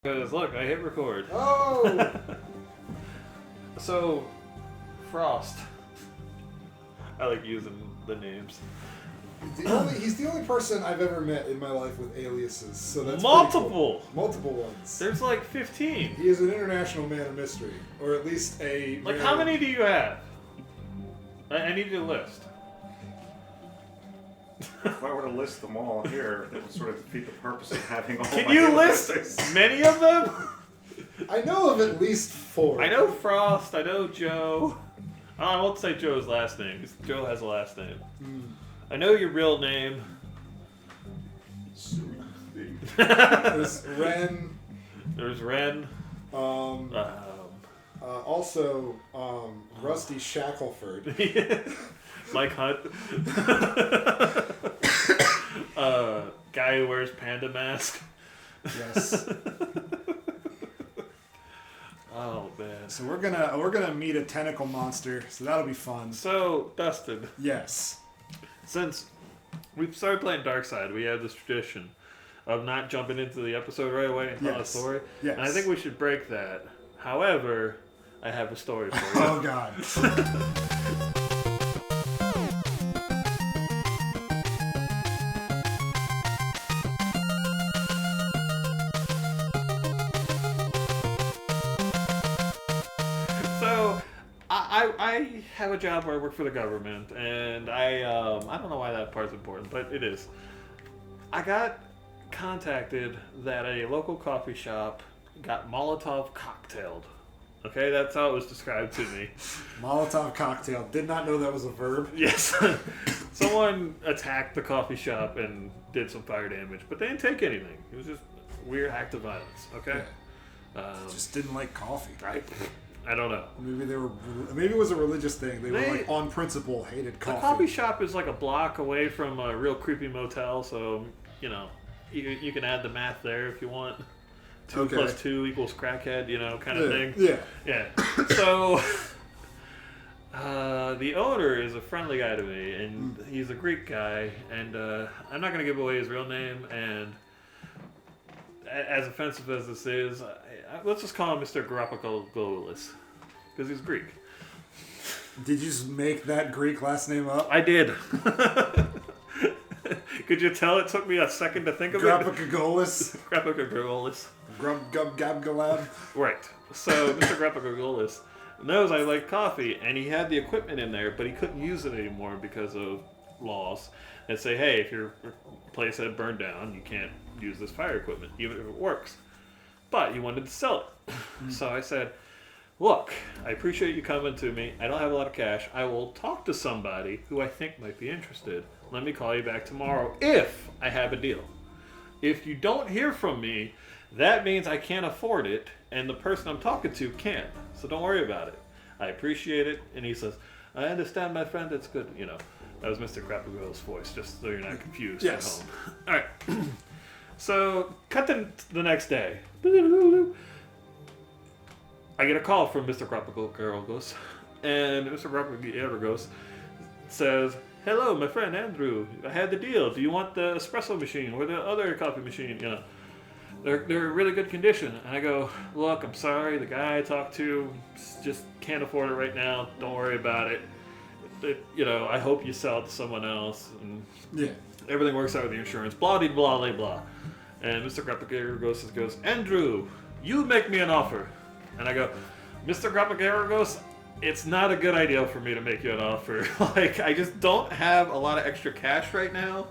Because look, I hit record. Oh! So, Frost. I like using the names. He's the only person I've ever met in my life with aliases, so that's Multiple! Cool. Multiple ones. There's like 15. He is an international man of mystery, or at least a... Like, how many do you have? I need you to list. If I were to list them all here, that would sort of defeat the purpose of having all Can my you list aliases. many of them? I know of at least 4. I know Frost, I know Joe. Oh, I won't say Joe's last name, because Joe has a last name. I know your real name. There's Ren. There's Ren. Also, Rusty Shackleford. Mike Hunt. Guy who wears panda mask. Yes. Oh man. So we're gonna meet a tentacle monster, so that'll be fun. So, Dustin, Yes. since we've started playing Darkside, we have this tradition of not jumping into the episode right away and telling a Yes. story. Yes. And I think we should break that. However, I have a story for you. Oh God. So, I have a job where I work for the government, and I don't know why that part's important, but it is. I got contacted that a local coffee shop got Molotov cocktailed. Okay, that's how it was described to me. Molotov cocktail. Did not know that was a verb. Yes. Someone attacked the coffee shop and did some fire damage, but they didn't take anything. It was just a weird act of violence, okay? Just didn't like coffee. I don't know. Maybe it was a religious thing. They were like on principle hated coffee. The coffee shop is like a block away from a real creepy motel, so, you know, you can add the math there if you want. 2 plus 2 equals crackhead, you know, kind of thing. Yeah. Yeah. So, the owner is a friendly guy to me, and he's a Greek guy, and I'm not going to give away his real name, and as offensive as this is, let's just call him Mr. Garopagogololous, because he's Greek. Did you just make that Greek last name up? I did. Could you tell it took me a second to think of it? Garopagogolous. Garopagogololous. Grub gub gab galab. Right. So Mr. Garopagogololous knows I like coffee, and he had the equipment in there, but he couldn't use it anymore because of laws that say, hey, if your place had burned down, you can't use this fire equipment, even if it works. But he wanted to sell it. So I said, look, I appreciate you coming to me. I don't have a lot of cash. I will talk to somebody who I think might be interested. Let me call you back tomorrow if I have a deal. If you don't hear from me, that means I can't afford it, and the person I'm talking to can't. So don't worry about it. I appreciate it. And he says, I understand, my friend. It's good. You know, that was Mr. Garopagogolous' voice, just so you're not confused Yes. at home. All right. So, cut to the next day. I get a call from Mr. Garopagogolous, and Mr. Garopagogolous says, hello, my friend Andrew. I had the deal. Do you want the espresso machine or the other coffee machine? You know, they're in really good condition. And I go, look, I'm sorry. The guy I talked to just can't afford it right now. Don't worry about it. You know, I hope you sell it to someone else. And Yeah. everything works out with the insurance. Blah, blah, blah, blah. And Mr. Garopagogolous goes, Andrew, you make me an offer. And I go, Mr. Garopagogolous, it's not a good idea for me to make you an offer. Like, I just don't have a lot of extra cash right now.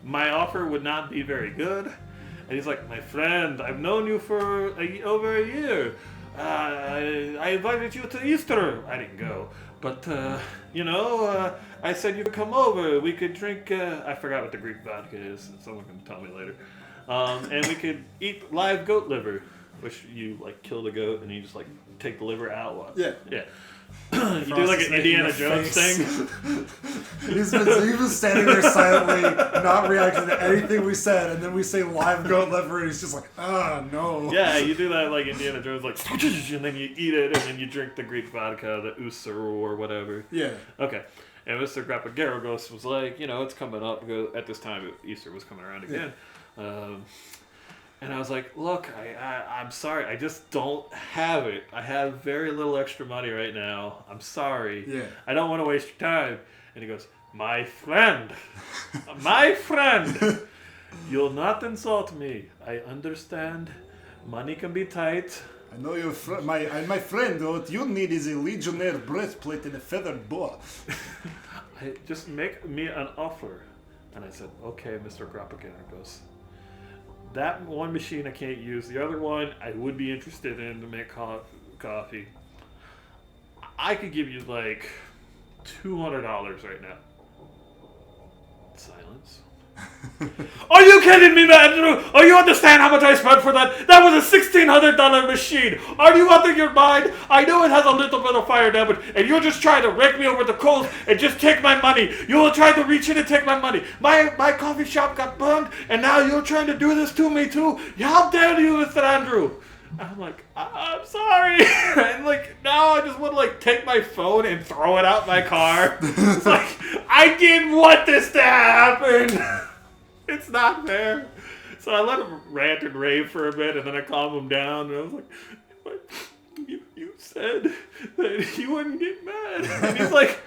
My offer would not be very good. And he's like, my friend, I've known you for over a year. I invited you to Easter. I didn't go. But, you know, I said you could come over. We could drink, I forgot what the Greek vodka is. Someone can tell me later. And we could eat live goat liver, which you, like, kill the goat and you just, like, take the liver out. Yeah. Yeah. You do like an Indiana Jones thing. He was standing there silently, not reacting to anything we said, and then we say live goat liver, and he's just like, no. Yeah, you do that like Indiana Jones, like, and then you eat it, and then you drink the Greek vodka, the Usur or whatever. Yeah. Okay. And Mr. Garopagogolous was like, you know, it's coming up. At this time, Easter was coming around again. And I was like, look, I'm sorry. I just don't have it. I have very little extra money right now. I'm sorry. Yeah. I don't want to waste your time. And he goes, my friend, my friend, you'll not insult me. I understand. Money can be tight. I know your my friend. What you need is a Legionnaire breastplate and a feathered boa. Just make me an offer. And I said, okay, Mr. Garopagololous. Goes, that one machine I can't use. The other one I would be interested in to make coffee. I could give you like $200 right now. Silence. Are you kidding me, Andrew? Oh, you understand how much I spent for that? That was a $1,600 machine. Are you out of your mind? I know it has a little bit of fire damage, and you're just trying to rake me over the coals and just take my money. You will try to reach in and take my money. My coffee shop got burned, and now you're trying to do this to me too? How dare you, Mr. Andrew? I'm like, I'm sorry. And like, now I just want to like take my phone and throw it out my car. It's like, I didn't want this to happen. It's not fair. So I let him rant and rave for a bit, and then I calmed him down, and I was like, what? You said that you wouldn't get mad. And he's like,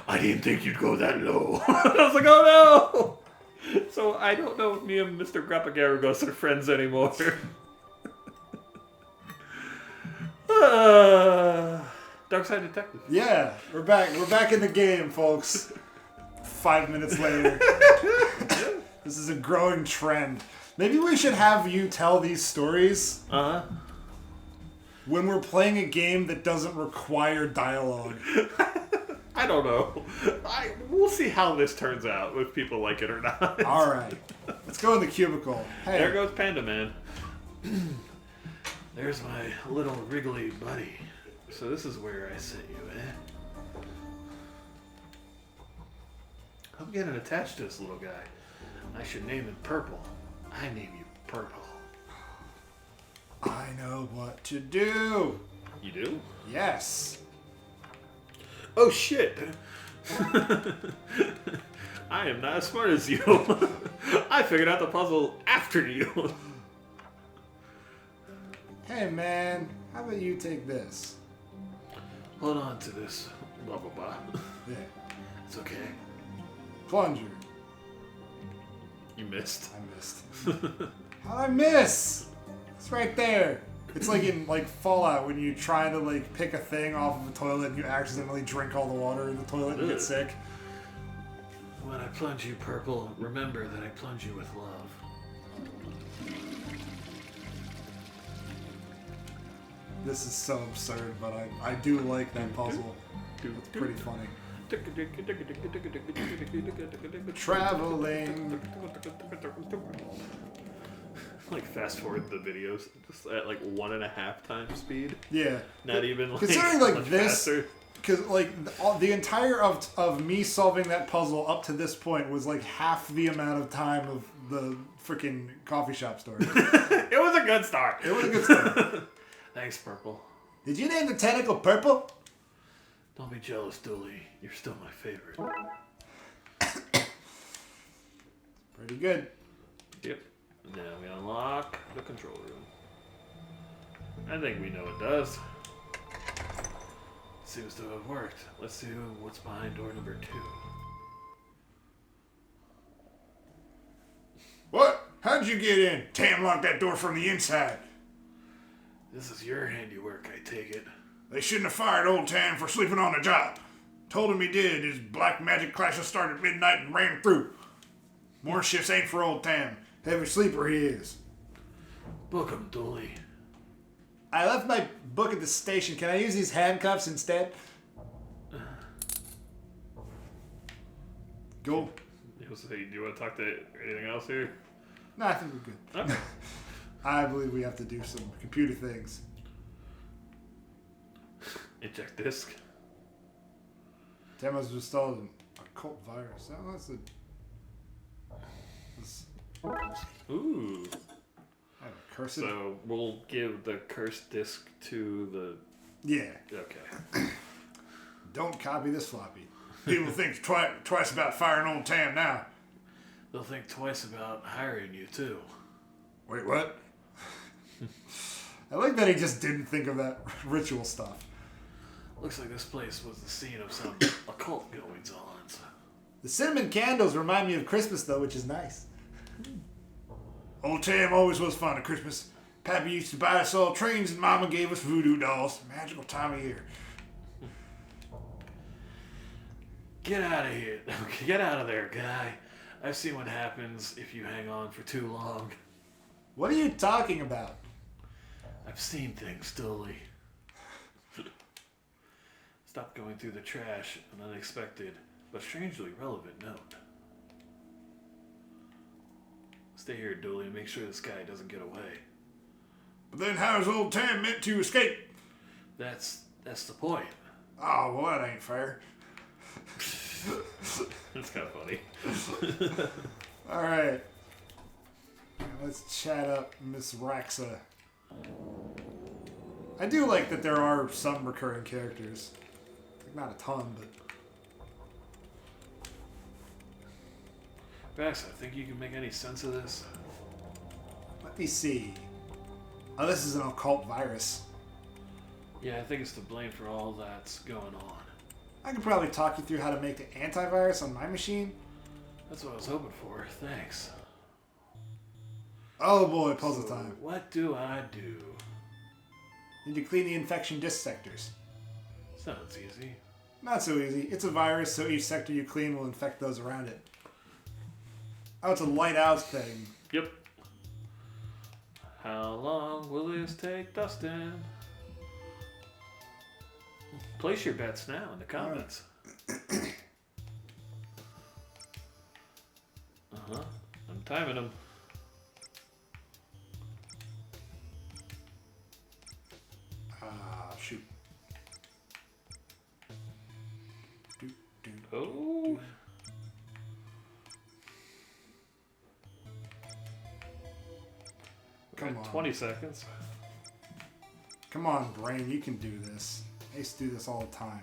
I didn't think you'd go that low. I was like, oh no. So I don't know if me and Mr. Garopagololous are friends anymore. Darkside Detective. Yeah, we're back. We're back in the game, folks. 5 minutes later. This is a growing trend. Maybe we should have you tell these stories when we're playing a game that doesn't require dialogue. I don't know. We'll see how this turns out, if people like it or not. All right. Let's go in the cubicle. Hey. There goes Panda Man. There's my little wriggly buddy. So this is where I sent you, eh? I'm getting attached to this little guy. I should name him Purple. I name you Purple. I know what to do. You do? Yes. Oh shit! I am not as smart as you. I figured out the puzzle after you. Hey man, how about you take this? Hold on to this. Blah blah blah. Yeah. It's okay. Plunger. You missed. I missed. How'd I miss? It's right there. It's like in Fallout when you try to pick a thing off of a toilet and you accidentally drink all the water in the toilet and get sick. When I plunge you, Purple, remember that I plunge you with love. This is so absurd, but I do like that puzzle. It's pretty funny. Traveling. Like fast forward the videos just at 1.5 times speed. Yeah. Not even considering much this, faster. because the entire of me solving that puzzle up to this point was half the amount of time of the freaking coffee shop story. It was a good start. It was a good start. Thanks, Purple. Did you name the tentacle Purple? Don't be jealous, Dooley. You're still my favorite. Pretty good. Yep. Now we unlock the control room. I think we know it does. Seems to have worked. Let's see what's behind door number 2. What? How'd you get in? Tam locked that door from the inside. This is your handiwork, I take it. They shouldn't have fired old Tam for sleeping on the job. Told him he did. His black magic classes started at midnight and ran through. More shifts ain't for old Tam. Heavy sleeper he is. Book him, Dooley. I left my book at the station. Can I use these handcuffs instead? Go. Do you want to talk to anything else here? No, I think we're good. Okay. I believe we have to do some computer things. Eject disk. Tam has installed an occult virus. Oh, that's Ooh. I have a cursed. So we'll give the cursed disk to the... Yeah. Okay. Don't copy this floppy. People think twice about firing old Tam now. They'll think twice about hiring you, too. Wait, what? I like that he just didn't think of that ritual stuff. Looks like this place was the scene of some occult goings-ons. The cinnamon candles remind me of Christmas, though, which is nice. Old Tam always was fun of Christmas. Pappy used to buy us all trains and Mama gave us voodoo dolls. Magical time of year. Get out of here. Get out of there, guy. I've seen what happens if you hang on for too long. What are you talking about? I've seen things, Dooley. Stop going through the trash, an unexpected but strangely relevant note. Stay here, Dooley, and make sure this guy doesn't get away. But then how's old Tam meant to escape? That's the point. Oh, well, that ain't fair. That's kind of funny. All right. Let's chat up Miss Raxa. I do like that there are some recurring characters. Like, not a ton, but... Raxa, think you can make any sense of this? Let me see. Oh, this is an occult virus. Yeah, I think it's to blame for all that's going on. I could probably talk you through how to make the antivirus on my machine. That's what I was hoping for. Thanks. Oh boy, puzzle So, time. what do I do? Need to clean the infection disk sectors. Sounds easy. Not so easy. It's a virus, so each sector you clean will infect those around it. Oh, it's a light out thing. Yep. How long will this take, Dustin? Place your bets now in the comments. Uh-huh. I'm timing them. Ah, shoot. Oh. Come on. 20 seconds. Come on, brain, you can do this. I used to do this all the time.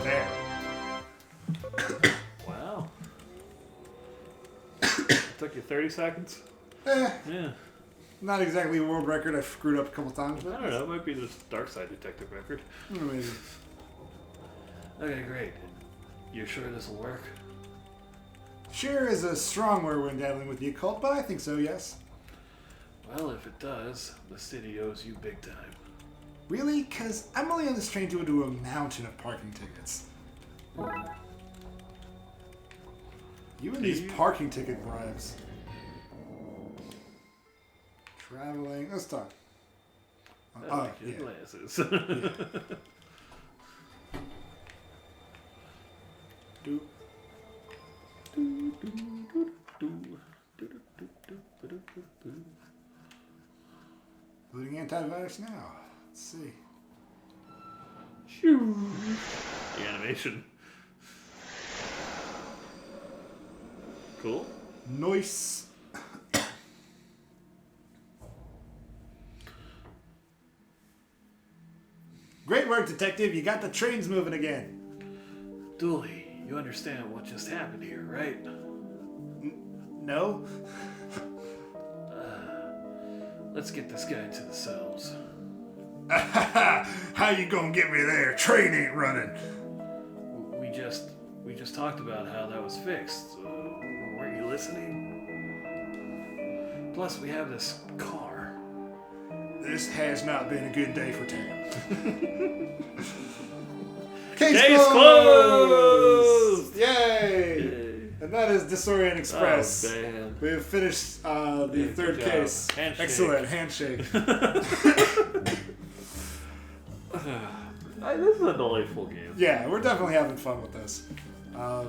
There. Wow. Took you 30 seconds? Eh, Yeah. not exactly a world record. I screwed up a couple times, I but don't know. It might be this Darkside Detective record. maybe. Okay, great. You sure this will work? Sure is a strong word when dabbling with the occult, but I think so, yes. Well, if it does, the city owes you big time. Really? Because I'm only on this train due to a mountain of parking tickets. You and these parking ticket bribes. Traveling. Let's talk. I like your glasses. Do. Loading antivirus now. Let's see. The animation. Cool. Nice. Great work, detective. You got the trains moving again. Dooley, you understand what just happened here, right? No? Let's get this guy to the cells. How you gonna get me there? Train ain't running. We just talked about how that was fixed. Weren't you listening? Plus, we have this car. This has not been a good day for Tam. Case closed! Yay! And that is Disorient Express. Oh, man. We have finished the Yeah, third good job. case. Handshake. Excellent. Handshake. This is a delightful game. Yeah, we're definitely having fun with this. I'm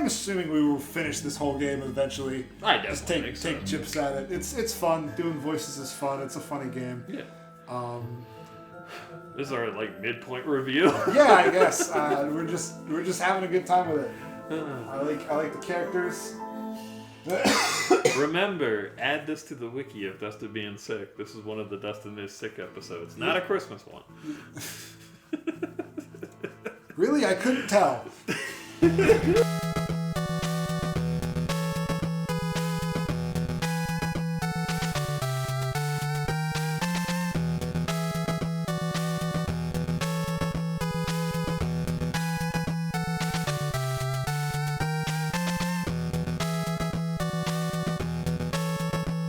assuming we will finish this whole game eventually. I Just definitely take think so. chips at it. It's fun. Doing voices is fun. It's a funny game. Yeah. Um, This is our midpoint review. yeah, I guess we're just having a good time with it. I like the characters. Remember, add this to the wiki of Dustin being sick. This is one of the Dustin is sick episodes, not a Christmas one. Really, I couldn't tell.